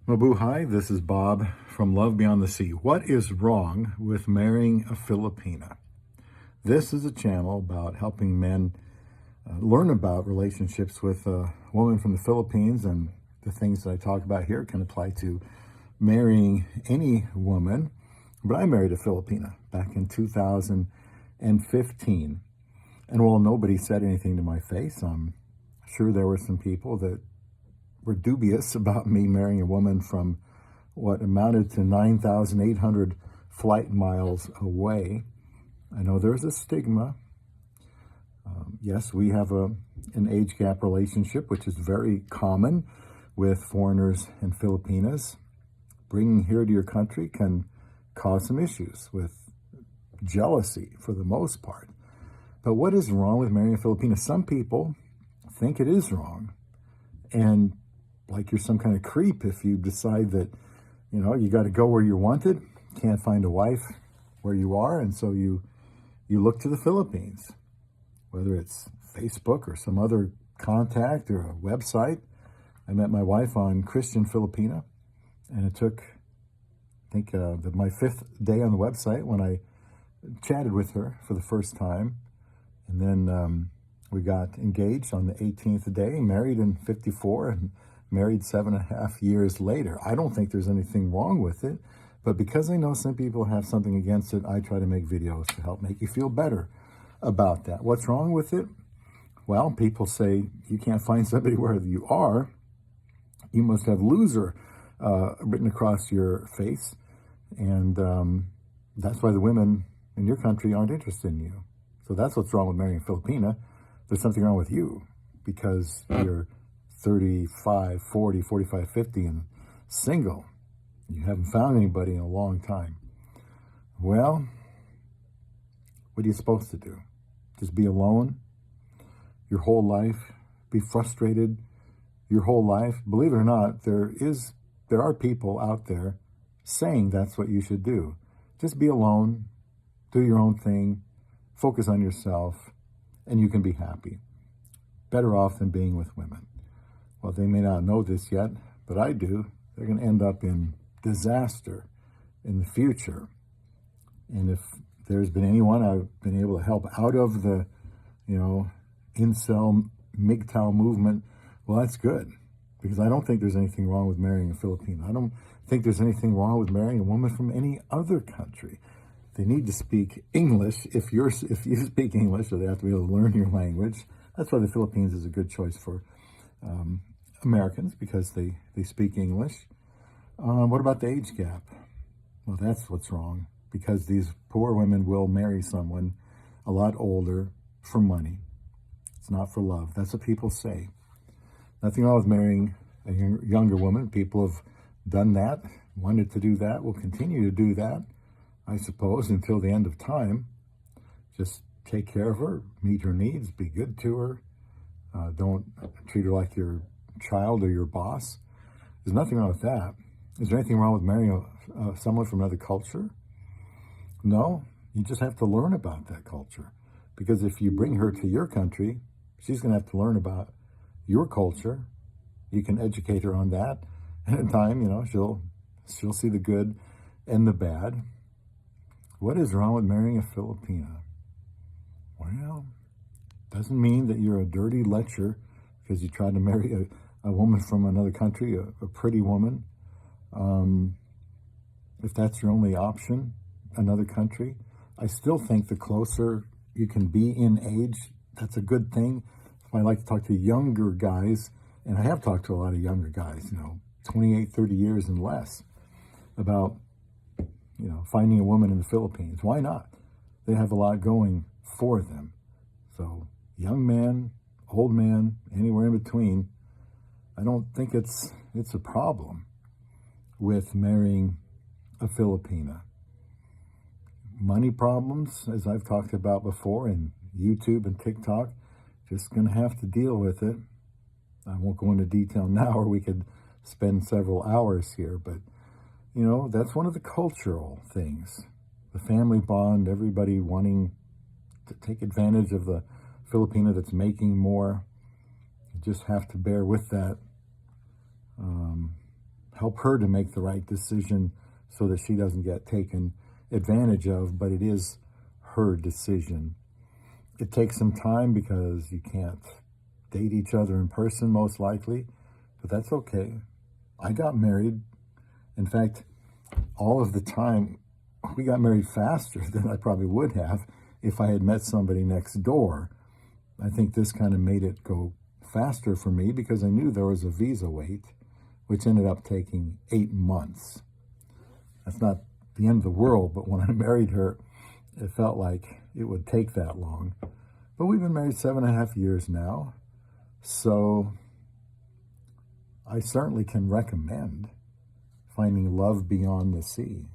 Mabuhay, this is Bob from Love Beyond the Sea. What is wrong with marrying a Filipina? This is a channel about helping men learn about relationships with a woman from the Philippines, and the things that I talk about here can apply to marrying any woman. But I married a Filipina back in 2015. And while nobody said anything to my face, I'm sure there were some people that were dubious about me marrying a woman from what amounted to 9,800 flight miles away. I know there's a stigma. Yes, we have an age gap relationship, which is very common with foreigners and Filipinas. Bringing here to your country can cause some issues with jealousy for the most part. But what is wrong with marrying a Filipina? Some people think it is wrong, and like you're some kind of creep if you decide that, you got to go where you're wanted, can't find a wife where you are, and so you look to the Philippines, whether it's Facebook or some other contact or a website. I met my wife on Christian Filipina, and it took, my fifth day on the website when I chatted with her for the first time, and then we got engaged on the 18th day, married in 54, and married 7.5 years later. I don't think there's anything wrong with it, but because I know some people have something against it, I try to make videos to help make you feel better about that. What's wrong with it? Well, people say you can't find somebody where you are. You must have loser written across your face, and that's why the women in your country aren't interested in you. So that's what's wrong with marrying a Filipina. There's something wrong with you because you're 35, 40, 45, 50 and single. You haven't found anybody in a long time. Well, what are you supposed to do? Just be alone your whole life? Be frustrated your whole life? Believe it or not, there are people out there saying that's what you should do. Just be alone, do your own thing, focus on yourself, and you can be happy. Better off than being with women. Well, they may not know this yet, but I do. They're going to end up in disaster in the future. And if there's been anyone I've been able to help out of the, incel MGTOW movement, well, that's good. Because I don't think there's anything wrong with marrying a Filipino. I don't think there's anything wrong with marrying a woman from any other country. They need to speak English. If you speak English, or they have to be able to learn your language. That's why the Philippines is a good choice for Americans, because they speak English. What about the age gap? Well, that's what's wrong, because these poor women will marry someone a lot older for money. It's not for love. That's what people say. Nothing wrong with marrying a younger woman. People have done that, wanted to do that, will continue to do that, I suppose, until the end of time. Just take care of her, meet her needs, be good to her. Don't treat her like your child or your boss. There's nothing wrong with that. Is there anything wrong with marrying someone from another culture? No, you just have to learn about that culture. Because if you bring her to your country, she's going to have to learn about your culture. You can educate her on that. And in time, she'll see the good and the bad. What is wrong with marrying a Filipina? Well, doesn't mean that you're a dirty lecher because you tried to marry a woman from another country, a pretty woman. If that's your only option, another country, I still think the closer you can be in age, that's a good thing. I like to talk to younger guys, and I have talked to a lot of younger guys, 28, 30 years and less, about, finding a woman in the Philippines. Why not? They have a lot going for them. So young man, old man, anywhere in between, I don't think it's a problem with marrying a Filipina. Money problems, as I've talked about before in YouTube and TikTok, just going to have to deal with it. I won't go into detail now, or we could spend several hours here, but that's one of the cultural things. The family bond, everybody wanting to take advantage of the Filipina that's making more. You just have to bear with that. help her to make the right decision so that she doesn't get taken advantage of, but it is her decision. It takes some time because you can't date each other in person, most likely, but that's okay. I got married. In fact, all of the time, we got married faster than I probably would have if I had met somebody next door. I think this kind of made it go faster for me because I knew there was a visa wait, which ended up taking 8 months. That's not the end of the world, but when I married her, it felt like it would take that long. But we've been married 7.5 years now, so I certainly can recommend finding love beyond the sea.